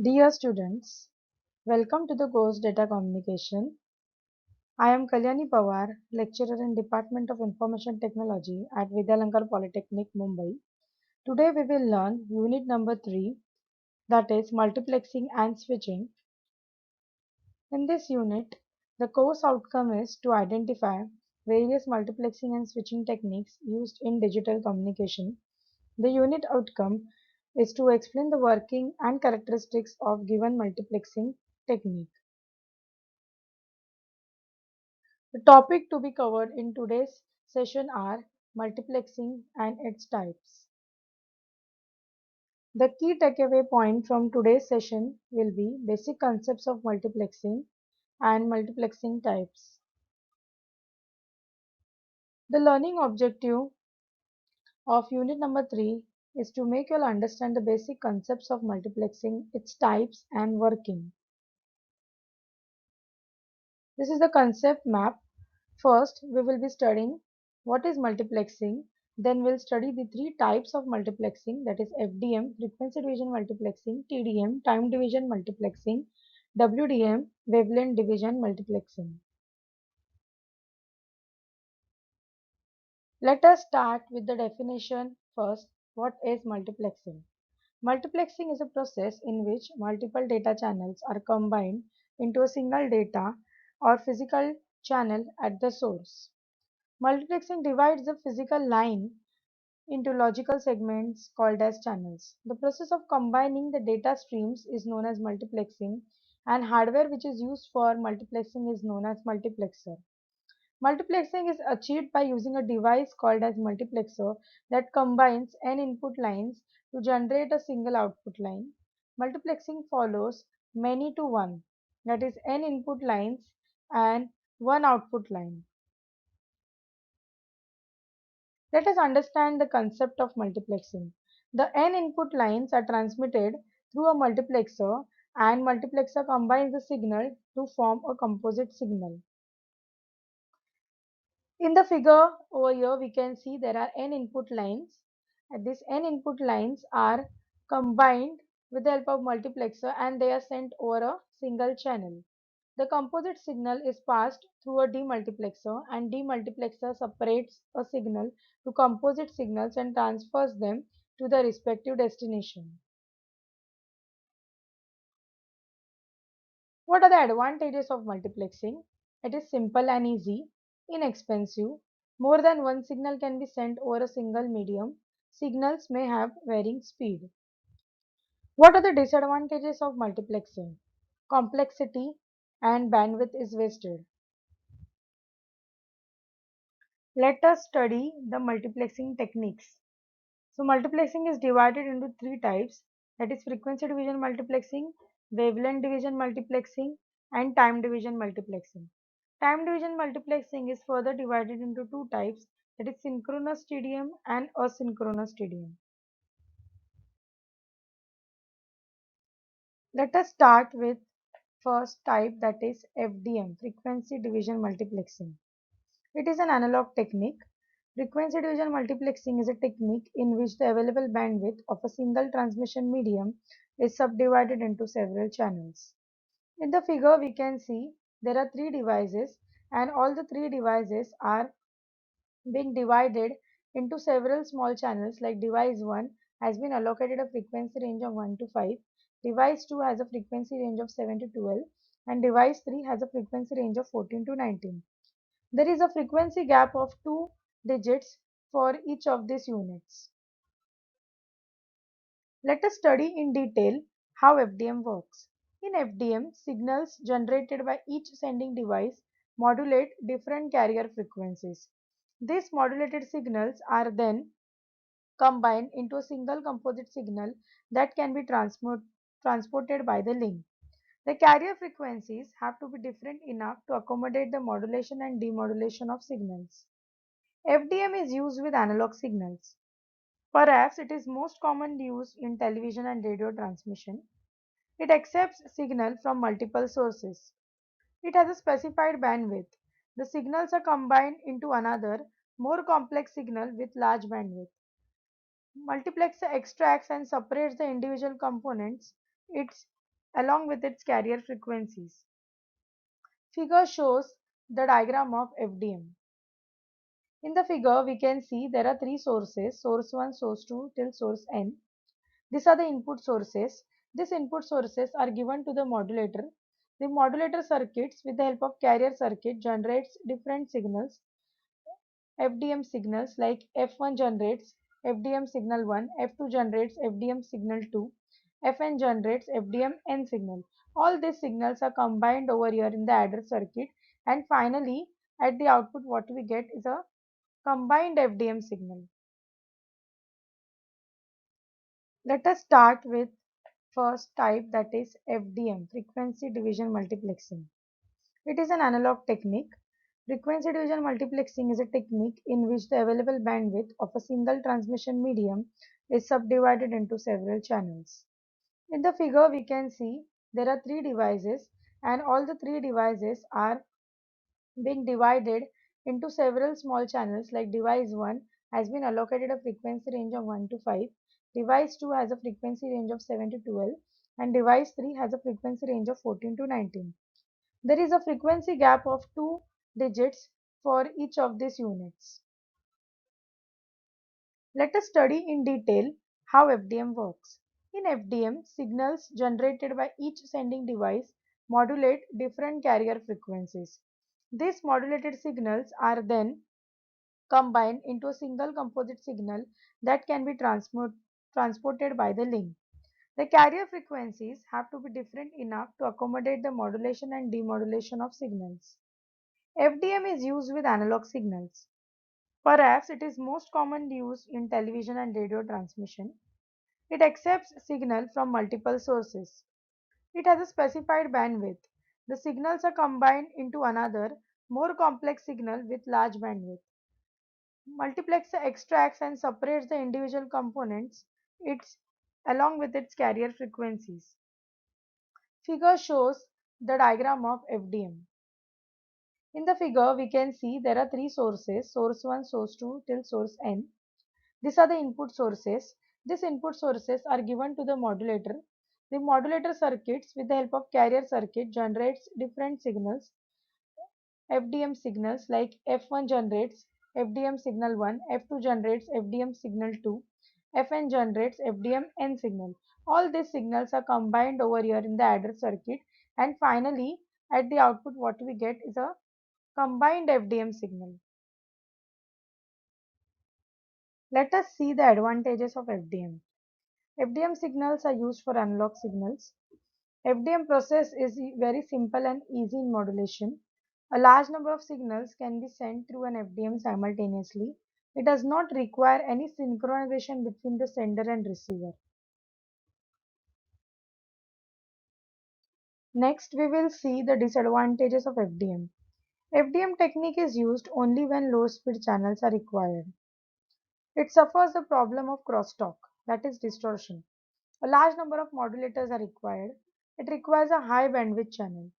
Dear students, welcome to the course Data Communication. I am Kalyani Pawar, lecturer in Department of Information Technology at Vidyalankar Polytechnic, Mumbai. Today we will learn unit number 3, that is multiplexing and switching. In this unit, the course outcome is to identify various multiplexing and switching techniques used in digital communication. The unit outcome is to explain the working and characteristics of given multiplexing technique. The topic to be covered in today's session are multiplexing and its types. The key takeaway point from today's session will be basic concepts of multiplexing and multiplexing types. The learning objective of unit number 3 is to make you all understand the basic concepts of multiplexing, its types and working. This is the concept map. First, we will be studying what is multiplexing. Then we'll study the three types of multiplexing, that is FDM, frequency division multiplexing, TDM, time division multiplexing, WDM, wavelength division multiplexing. Let us start with the definition first. What is multiplexing? Multiplexing is a process in which multiple data channels are combined into a single data or physical channel at the source. Multiplexing divides the physical line into logical segments called as channels. The process of combining the data streams is known as multiplexing, and hardware which is used for multiplexing is known as multiplexer. Multiplexing is achieved by using a device called as multiplexer that combines n input lines to generate a single output line. Multiplexing follows many to one, that is n input lines and one output line. Let us understand the concept of multiplexing. The n input lines are transmitted through a multiplexer, and multiplexer combines the signal to form a composite signal. In the figure over here, we can see there are n input lines. And these n input lines are combined with the help of multiplexer and they are sent over a single channel. The composite signal is passed through a demultiplexer, and demultiplexer separates a signal to composite signals and transfers them to the respective destination. What are the advantages of multiplexing? It is simple and easy, inexpensive. More than one signal can be sent over a single medium. Signals may have varying speed. What are the disadvantages of multiplexing? Complexity and bandwidth is wasted. Let us study the multiplexing techniques. So multiplexing is divided into three types, that is frequency division multiplexing, wavelength division multiplexing and time division multiplexing. Time division multiplexing is further divided into two types, that is synchronous TDM and asynchronous TDM. Let us start with first type, that is FDM, frequency division multiplexing. It is an analog technique. Frequency division multiplexing is a technique in which the available bandwidth of a single transmission medium is subdivided into several channels. In the figure, we can see there are three devices, and all the three devices are being divided into several small channels. Like device 1 has been allocated a frequency range of 1 to 5, device 2 has a frequency range of 7 to 12, and device 3 has a frequency range of 14 to 19. There is a frequency gap of 2 digits for each of these units. Let us study in detail how FDM works. In FDM, signals generated by each sending device modulate different carrier frequencies. These modulated signals are then combined into a single composite signal that can be transported by the link. The carrier frequencies have to be different enough to accommodate the modulation and demodulation of signals. FDM is used with analog signals. Perhaps it is most commonly used in television and radio transmission. It accepts signal from multiple sources. It has a specified bandwidth. The signals are combined into another, more complex signal with large bandwidth. Multiplexer extracts and separates the individual components. Its along with its carrier frequencies. Figure shows the diagram of FDM. In the figure, we can see there are three sources, source 1, source 2 till source n. These are the input sources. These input sources are given to the modulator. The modulator circuits with the help of carrier circuit generates different signals, FDM signals like F1 generates FDM signal 1, F2 generates FDM signal 2, Fn generates FDM n signal. All these signals are combined over here in the adder circuit, and finally at the output what we get is a combined FDM signal. Let us start with first type, that is FDM, frequency division multiplexing. It is an analog technique. Frequency division multiplexing is a technique in which the available bandwidth of a single transmission medium is subdivided into several channels. In the figure we can see there are three devices, and all the three devices are being divided into several small channels. Like device 1 has been allocated a frequency range of 1 to 5, device 2 has a frequency range of 7 to 12, and device 3 has a frequency range of 14 to 19. There is a frequency gap of 2 digits for each of these units. Let us study in detail how FDM works. In FDM, signals generated by each sending device modulate different carrier frequencies. These modulated signals are then combined into a single composite signal that can be transported by the link. The carrier frequencies have to be different enough to accommodate the modulation and demodulation of signals. FDM is used with analog signals. Perhaps it is most commonly used in television and radio transmission. It accepts signal from multiple sources. It has a specified bandwidth. The signals are combined into another, more complex signal with large bandwidth. Multiplexer extracts and separates the individual components along with its carrier frequencies. Figure shows the diagram of FDM. In the figure, we can see there are three sources, source 1, source 2 till source n. These are the input sources. These input sources are given to the modulator. The modulator circuits with the help of carrier circuit generates different signals, FDM signals like F1 generates FDM signal 1, F2 generates FDM signal 2, Fn generates FDM n signal. All these signals are combined over here in the adder circuit, and finally at the output what we get is a combined FDM signal. Let us see the advantages of FDM. FDM signals are used for analog signals. FDM process is very simple and easy in modulation. A large number of signals can be sent through an FDM simultaneously. It does not require any synchronization between the sender and receiver. Next, we will see the disadvantages of FDM. FDM technique is used only when low speed channels are required. It suffers the problem of crosstalk, that is distortion. A large number of modulators are required. It requires a high bandwidth channel.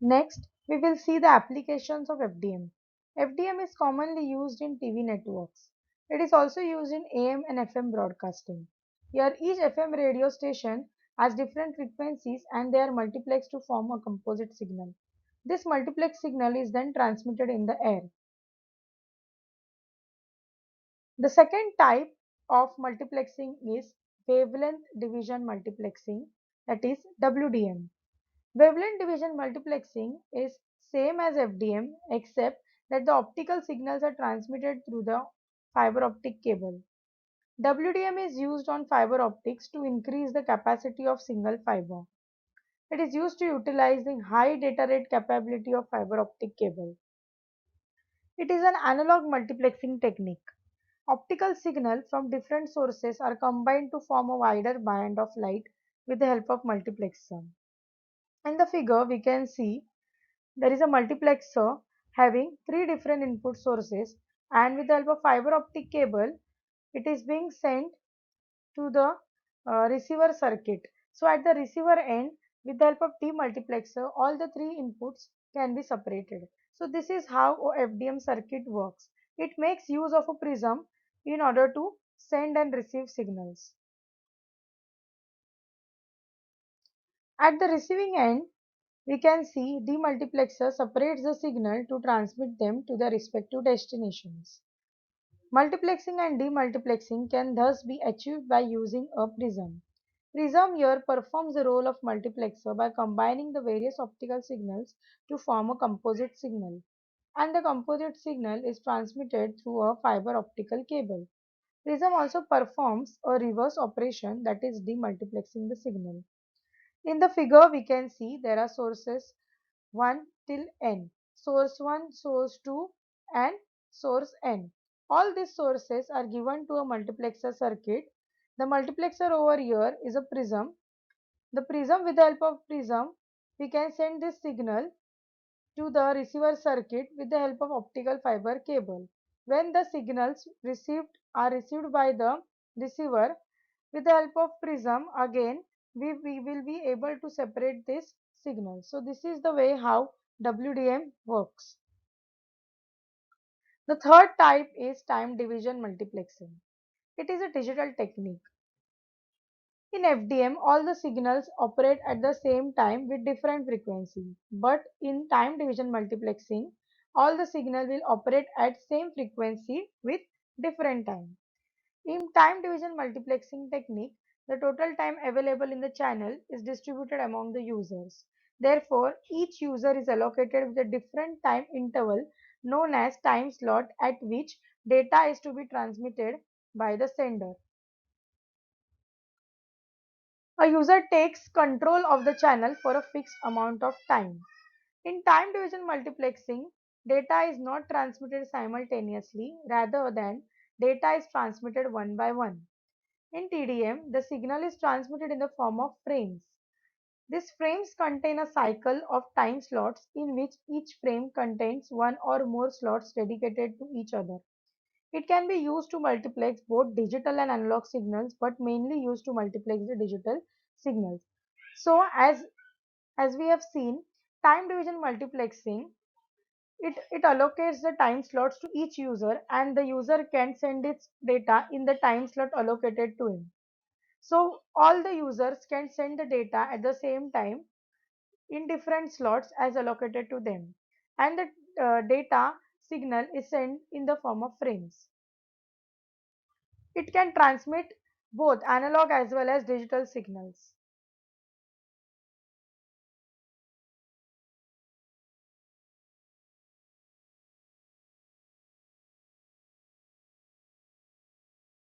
Next, we will see the applications of FDM. FDM is commonly used in TV networks. It is also used in AM and FM broadcasting. Here, each FM radio station has different frequencies and they are multiplexed to form a composite signal. This multiplex signal is then transmitted in the air. The second type of multiplexing is wavelength division multiplexing, that is WDM. Wavelength division multiplexing is same as FDM except that the optical signals are transmitted through the fiber optic cable. WDM is used on fiber optics to increase the capacity of single fiber. It is used to utilize the high data rate capability of fiber optic cable. It is an analog multiplexing technique. Optical signals from different sources are combined to form a wider band of light with the help of multiplexer. In the figure, we can see there is a multiplexer having three different input sources, and with the help of fiber optic cable, it is being sent to the receiver circuit. So at the receiver end, with the help of demultiplexer, all the three inputs can be separated. So this is how a FDM circuit works. It makes use of a prism in order to send and receive signals. At the receiving end, we can see demultiplexer separates the signal to transmit them to their respective destinations. Multiplexing and demultiplexing can thus be achieved by using a prism. Prism here performs the role of multiplexer by combining the various optical signals to form a composite signal, and the composite signal is transmitted through a fiber optical cable. Prism also performs a reverse operation, that is demultiplexing the signal. In the figure, we can see there are sources 1 till n, source 1, source 2 and source n. All these sources are given to a multiplexer circuit. The multiplexer over here is a prism. The prism, with the help of prism, we can send this signal to the receiver circuit with the help of optical fiber cable. When the signals received are received by the receiver with the help of prism, again we will be able to separate this signal. So this is the way how WDM works. The third type is time division multiplexing. It is a digital technique. In FDM, all the signals operate at the same time with different frequency. But in time division multiplexing, all the signal will operate at same frequency with different time. In time division multiplexing technique, the total time available in the channel is distributed among the users. Therefore, each user is allocated with a different time interval known as time slot at which data is to be transmitted by the sender. A user takes control of the channel for a fixed amount of time. In time division multiplexing, data is not transmitted simultaneously, rather than data is transmitted one by one. In TDM, the signal is transmitted in the form of frames. These frames contain a cycle of time slots in which each frame contains one or more slots dedicated to each other. It can be used to multiplex both digital and analog signals, but mainly used to multiplex the digital signals. So as we have seen, time division multiplexing, it allocates the time slots to each user, and the user can send its data in the time slot allocated to him. So all the users can send the data at the same time in different slots as allocated to them, and the data signal is sent in the form of frames. It can transmit both analog as well as digital signals.